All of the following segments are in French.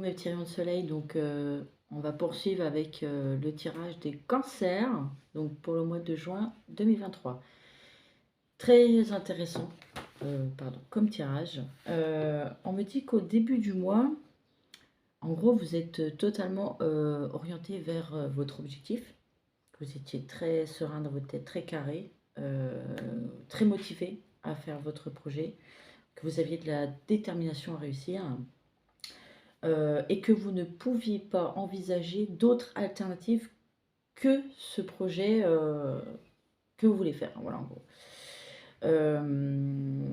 Mes petits rayons de soleil, donc on va poursuivre avec le tirage des cancers, donc pour le mois de juin 2023. Très intéressant, pardon, comme tirage. On me dit qu'au début du mois, en gros, vous êtes totalement orienté vers votre objectif, que vous étiez très serein dans votre tête, très carré, très motivé à faire votre projet, que vous aviez de la détermination à réussir. Et que vous ne pouviez pas envisager d'autres alternatives que ce projet que vous voulez faire. Voilà, en gros. Euh,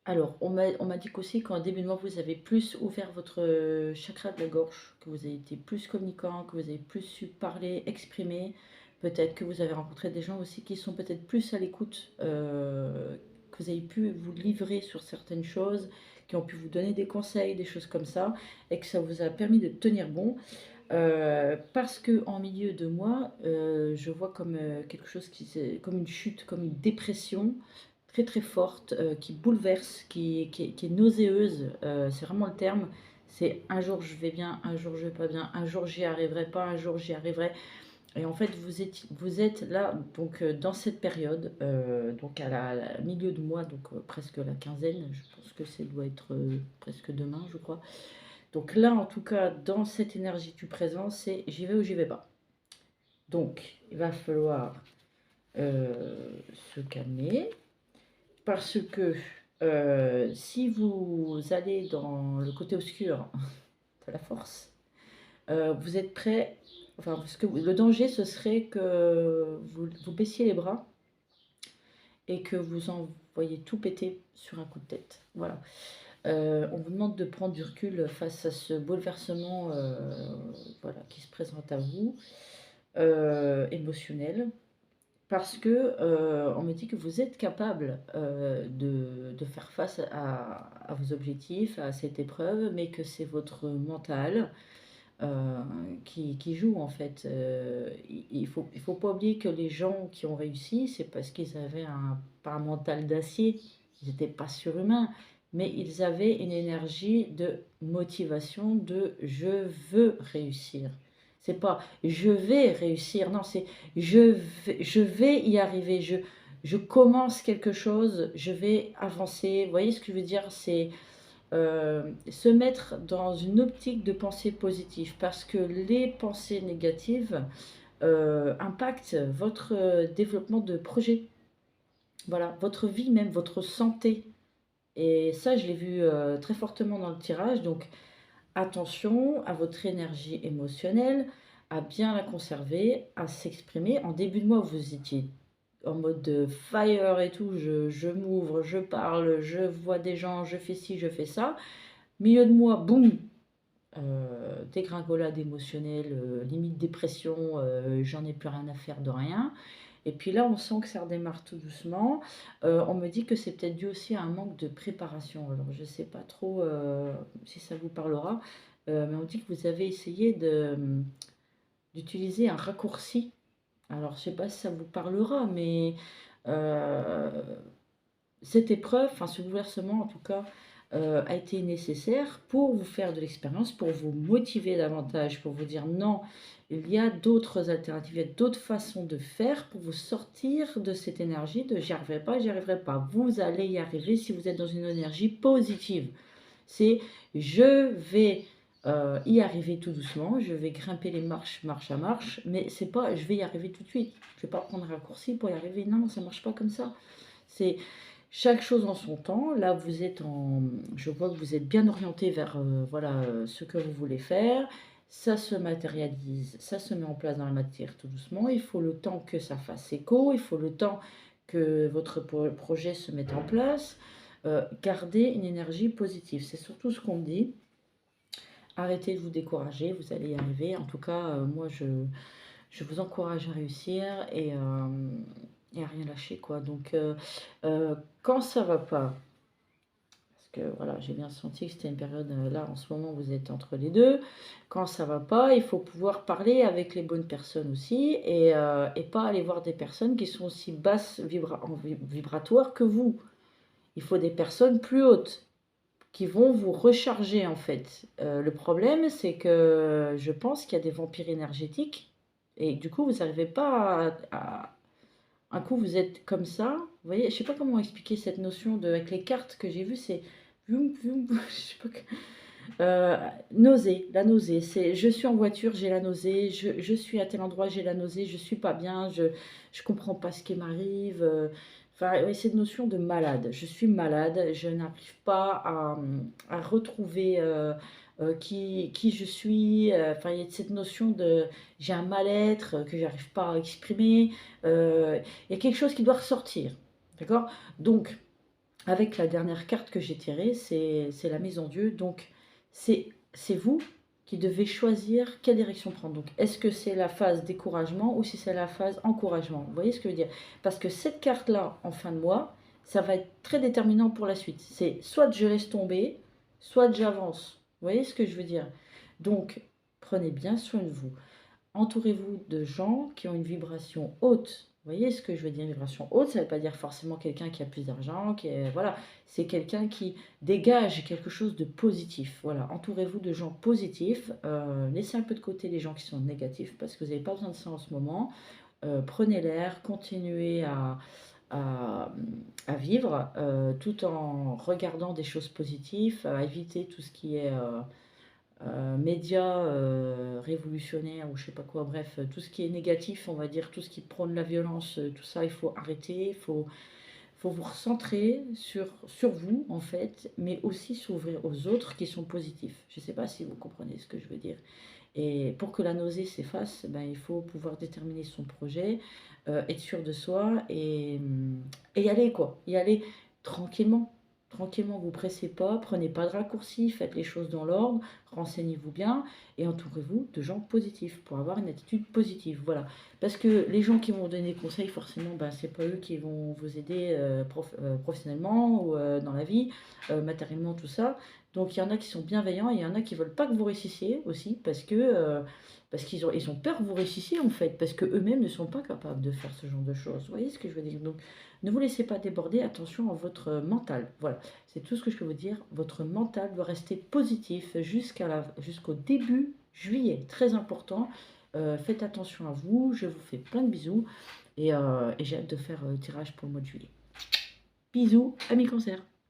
alors, on m'a dit qu'aussi qu'en début de mois, vous avez plus ouvert votre chakra de la gorge, que vous avez été plus communicant, que vous avez plus su parler, exprimer. Peut-être que vous avez rencontré des gens aussi qui sont peut-être plus à l'écoute, que vous avez pu vous livrer sur certaines choses, qui ont pu vous donner des conseils, des choses comme ça, et que ça vous a permis de tenir bon. Parce que en milieu de mois, je vois comme quelque chose comme une chute, comme une dépression très très forte, qui bouleverse, qui est nauséeuse. C'est vraiment le terme. C'est un jour je vais bien, un jour je vais pas bien, un jour j'y arriverai pas, un jour j'y arriverai. Et en fait, vous êtes là, donc dans cette période, donc à milieu de mois, donc presque la quinzaine, je pense que ça doit être presque demain, je crois. Donc là, en tout cas, dans cette énergie du présent, c'est j'y vais ou j'y vais pas. Donc, il va falloir se calmer parce que si vous allez dans le côté obscur de la force, vous êtes prêt. Enfin, parce que le danger, ce serait que vous baissiez les bras et que vous envoyez tout péter sur un coup de tête. Voilà. On vous demande de prendre du recul face à ce bouleversement voilà, qui se présente à vous, émotionnel, parce que on me dit que vous êtes capable de faire face à vos objectifs, à cette épreuve, mais que c'est votre mental qui joue en fait. Il faut pas oublier que les gens qui ont réussi, c'est parce qu'ils avaient pas un mental d'acier, ils n'étaient pas surhumains, mais ils avaient une énergie de motivation, de je veux réussir. C'est pas je vais réussir, non, c'est je vais y arriver, je commence quelque chose, je vais avancer. Vous voyez ce que je veux dire? C'est se mettre dans une optique de pensée positive parce que les pensées négatives impactent votre développement de projet, voilà, votre vie même, votre santé. Et ça, je l'ai vu très fortement dans le tirage. Donc, attention à votre énergie émotionnelle, à bien la conserver, à s'exprimer. En début de mois, vous étiez en mode fire et tout, je m'ouvre, je parle, je vois des gens, je fais ci, je fais ça. Milieu de mois, boum, dégringolade émotionnelle, limite dépression, j'en ai plus rien à faire de rien. Et puis là, on sent que ça redémarre tout doucement. On me dit que c'est peut-être dû aussi à un manque de préparation. Alors, je ne sais pas trop si ça vous parlera, mais on dit que vous avez essayé d'utiliser un raccourci. Alors, je ne sais pas si ça vous parlera, mais euh, cette épreuve, enfin ce bouleversement en tout cas, a été nécessaire pour vous faire de l'expérience, pour vous motiver davantage, pour vous dire non, il y a d'autres alternatives, il y a d'autres façons de faire pour vous sortir de cette énergie de j'y arriverai pas, j'y arriverai pas. Vous allez y arriver si vous êtes dans une énergie positive. C'est je vais y arriver tout doucement, je vais grimper les marches, marche à marche, mais c'est pas je vais y arriver tout de suite. Je vais pas prendre un raccourci pour y arriver. Non, non, ça marche pas comme ça. C'est chaque chose en son temps. Là, vous êtes en, je vois que vous êtes bien orienté vers voilà ce que vous voulez faire. Ça se matérialise, ça se met en place dans la matière tout doucement. Il faut le temps que ça fasse écho, il faut le temps que votre projet se mette en place. Gardez une énergie positive, c'est surtout ce qu'on me dit. Arrêtez de vous décourager, vous allez y arriver. En tout cas, moi, je vous encourage à réussir et à rien lâcher, quoi. Donc, quand ça va pas, parce que voilà, j'ai bien senti que c'était une période, là, en ce moment, vous êtes entre les deux. Quand ça va pas, il faut pouvoir parler avec les bonnes personnes aussi et pas aller voir des personnes qui sont aussi basses vibratoires que vous. Il faut des personnes plus hautes qui vont vous recharger, en fait. Le problème, c'est que je pense qu'il y a des vampires énergétiques et du coup, vous n'arrivez pas à un coup, vous êtes comme ça, vous voyez? Je sais pas comment expliquer cette notion de avec les cartes que j'ai vues, c'est voum, voum, je sais pas Heu, nausée, la nausée, c'est je suis en voiture, j'ai la nausée, je suis à tel endroit, j'ai la nausée, je suis pas bien, je comprends pas ce qui m'arrive, enfin, ouais, cette notion de malade. Je suis malade, je n'arrive pas à retrouver, qui je suis, enfin, il y a cette notion de j'ai un mal-être, que j'arrive pas à exprimer, il y a quelque chose qui doit ressortir, d'accord? Donc avec la dernière carte que j'ai tirée, c'est la mise en Dieu, donc c'est vous qui devez choisir quelle direction prendre. Donc est-ce que c'est la phase découragement ou si c'est la phase encouragement? Vous voyez ce que je veux dire? Parce que cette carte-là, en fin de mois, ça va être très déterminant pour la suite. C'est soit je laisse tomber, soit j'avance. Vous voyez ce que je veux dire? Donc prenez bien soin de vous. Entourez-vous de gens qui ont une vibration haute. Vous voyez ce que je veux dire, une vibration haute, ça ne veut pas dire forcément quelqu'un qui a plus d'argent, qui est, voilà, c'est quelqu'un qui dégage quelque chose de positif. Voilà, entourez-vous de gens positifs, laissez un peu de côté les gens qui sont négatifs parce que vous n'avez pas besoin de ça en ce moment. Prenez l'air, continuez à, à vivre tout en regardant des choses positives, à éviter tout ce qui est médias révolutionnaires ou je sais pas quoi, bref, tout ce qui est négatif, on va dire, tout ce qui prône la violence, tout ça, il faut arrêter, faut vous recentrer sur vous, en fait, mais aussi s'ouvrir aux autres qui sont positifs. Je ne sais pas si vous comprenez ce que je veux dire. Et pour que la nausée s'efface, ben, il faut pouvoir déterminer son projet, être sûr de soi et y aller, quoi. Y aller tranquillement. Tranquillement, vous pressez pas, prenez pas de raccourcis, faites les choses dans l'ordre, renseignez-vous bien et entourez-vous de gens positifs pour avoir une attitude positive. Voilà. Parce que les gens qui vont vous donner des conseils, forcément, ben, c'est pas eux qui vont vous aider professionnellement ou dans la vie, matériellement, tout ça. Donc il y en a qui sont bienveillants et il y en a qui veulent pas que vous réussissiez aussi parce qu'ils ils ont peur que vous réussissiez en fait, parce qu'eux-mêmes ne sont pas capables de faire ce genre de choses. Vous voyez ce que je veux dire? Donc ne vous laissez pas déborder, attention à votre mental. Voilà, c'est tout ce que je peux vous dire. Votre mental doit rester positif jusqu'au début juillet. Très important. Faites attention à vous, je vous fais plein de bisous et j'ai hâte de faire le tirage pour le mois de juillet. Bisous, amis cancer.